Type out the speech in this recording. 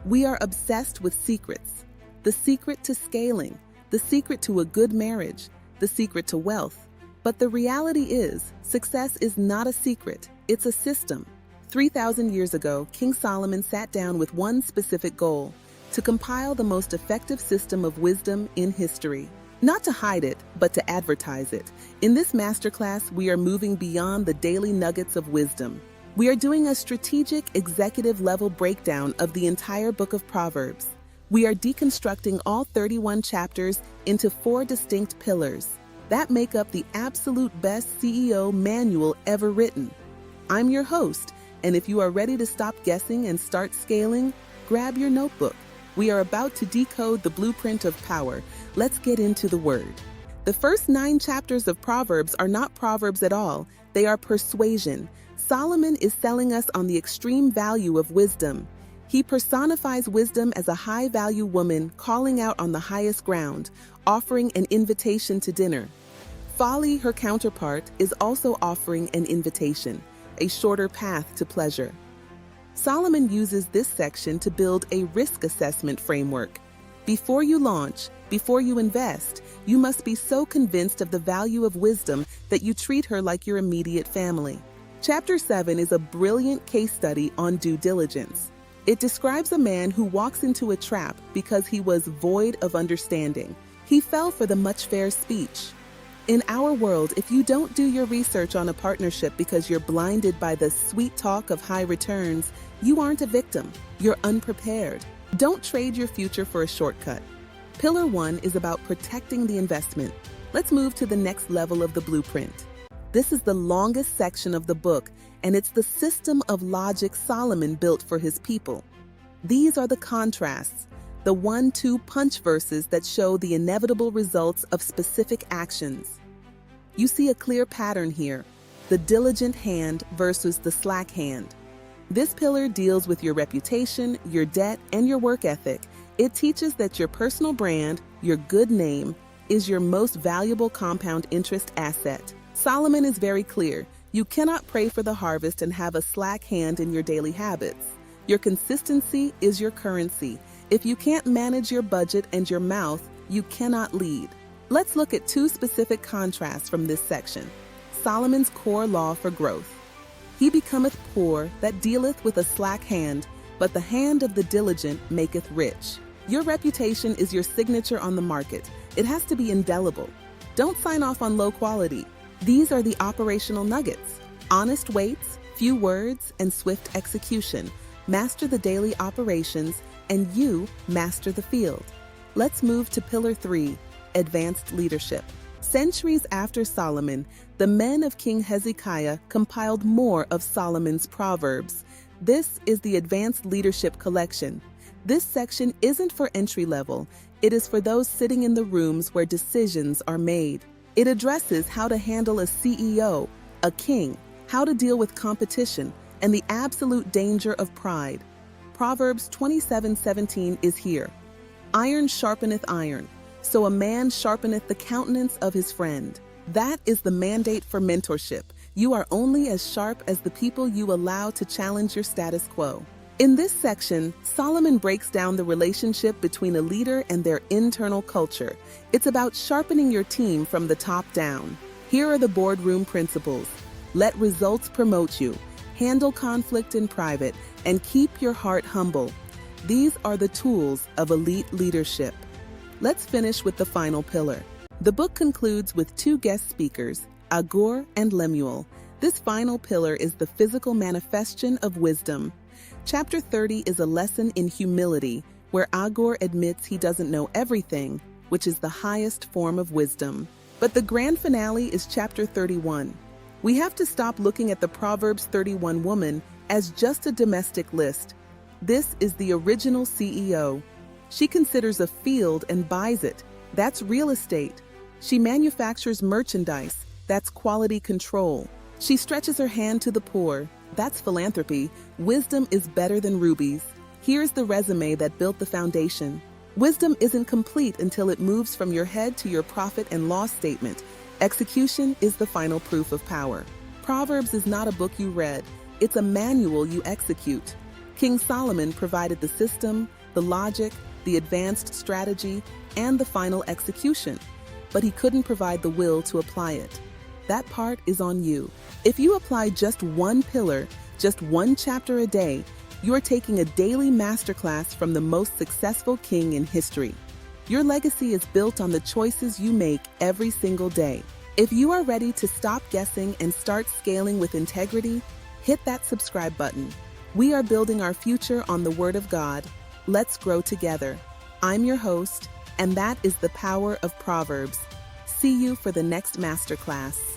We are obsessed with secrets. The secret to scaling, the secret to a good marriage, the secret to wealth. But the reality is, success is not a secret, it's a system. 3,000 years ago, King Solomon sat down with one specific goal: to compile the most effective system of wisdom in history. Not to hide it, but to advertise it. In this masterclass, we are moving beyond the daily nuggets of wisdom. We are doing a strategic, executive-level breakdown of the entire book of Proverbs. We are deconstructing all 31 chapters into 4 distinct pillars that make up the absolute best CEO manual ever written. I'm your host, and if you are ready to stop guessing and start scaling, grab your notebook. We are about to decode the blueprint of power. Let's get into the word. The first 9 chapters of Proverbs are not proverbs at all. They are persuasion. Solomon is selling us on the extreme value of wisdom. He personifies wisdom as a high-value woman calling out on the highest ground, offering an invitation to dinner. Folly, her counterpart, is also offering an invitation, a shorter path to pleasure. Solomon uses this section to build a risk assessment framework. Before you launch, before you invest, you must be so convinced of the value of wisdom that you treat her like your immediate family. Chapter 7 is a brilliant case study on due diligence. It describes a man who walks into a trap because he was void of understanding. He fell for the much fair speech. In our world, if you don't do your research on a partnership because you're blinded by the sweet talk of high returns, you aren't a victim. You're unprepared. Don't trade your future for a shortcut. Pillar 1 is about protecting the investment. Let's move to the next level of the blueprint. This is the longest section of the book, and it's the system of logic Solomon built for his people. These are the contrasts, the 1-2 punch verses that show the inevitable results of specific actions. You see a clear pattern here: the diligent hand versus the slack hand. This pillar deals with your reputation, your debt, and your work ethic. It teaches that your personal brand, your good name, is your most valuable compound interest asset. Solomon is very clear. You cannot pray for the harvest and have a slack hand in your daily habits. Your consistency is your currency. If you can't manage your budget and your mouth, you cannot lead. Let's look at 2 specific contrasts from this section. Solomon's core law for growth. He becometh poor that dealeth with a slack hand, but the hand of the diligent maketh rich. Your reputation is your signature on the market. It has to be indelible. Don't sign off on low quality. These are the operational nuggets: honest weights, few words, and swift execution. Master the daily operations, and you master the field. Let's move to Pillar 3, advanced leadership. Centuries after Solomon, the men of King Hezekiah compiled more of Solomon's Proverbs. This is the Advanced Leadership Collection. This section isn't for entry level. It is for those sitting in the rooms where decisions are made. It addresses how to handle a CEO, a king, how to deal with competition, and the absolute danger of pride. Proverbs 27:17 is here. Iron sharpeneth iron, so a man sharpeneth the countenance of his friend. That is the mandate for mentorship. You are only as sharp as the people you allow to challenge your status quo. In this section, Solomon breaks down the relationship between a leader and their internal culture. It's about sharpening your team from the top down. Here are the boardroom principles. Let results promote you. Handle conflict in private, and keep your heart humble. These are the tools of elite leadership. Let's finish with the final pillar. The book concludes with 2 guest speakers, Agur and Lemuel. This final pillar is the physical manifestation of wisdom. Chapter 30 is a lesson in humility, where Agur admits he doesn't know everything, which is the highest form of wisdom. But the grand finale is Chapter 31. We have to stop looking at the Proverbs 31 woman as just a domestic list. This is the original CEO. She considers a field and buys it. That's real estate. She manufactures merchandise. That's quality control. She stretches her hand to the poor. That's philanthropy. Wisdom is better than rubies. Here's the resume that built the foundation. Wisdom isn't complete until it moves from your head to your profit and loss statement. Execution is the final proof of power. Proverbs is not a book you read. It's a manual you execute. King Solomon provided the system, the logic, the advanced strategy, and the final execution, but he couldn't provide the will to apply it. That part is on you. If you apply just one pillar, just one chapter a day, you're taking a daily masterclass from the most successful king in history. Your legacy is built on the choices you make every single day. If you are ready to stop guessing and start scaling with integrity, hit that subscribe button. We are building our future on the Word of God. Let's grow together. I'm your host, and that is the power of Proverbs. See you for the next masterclass.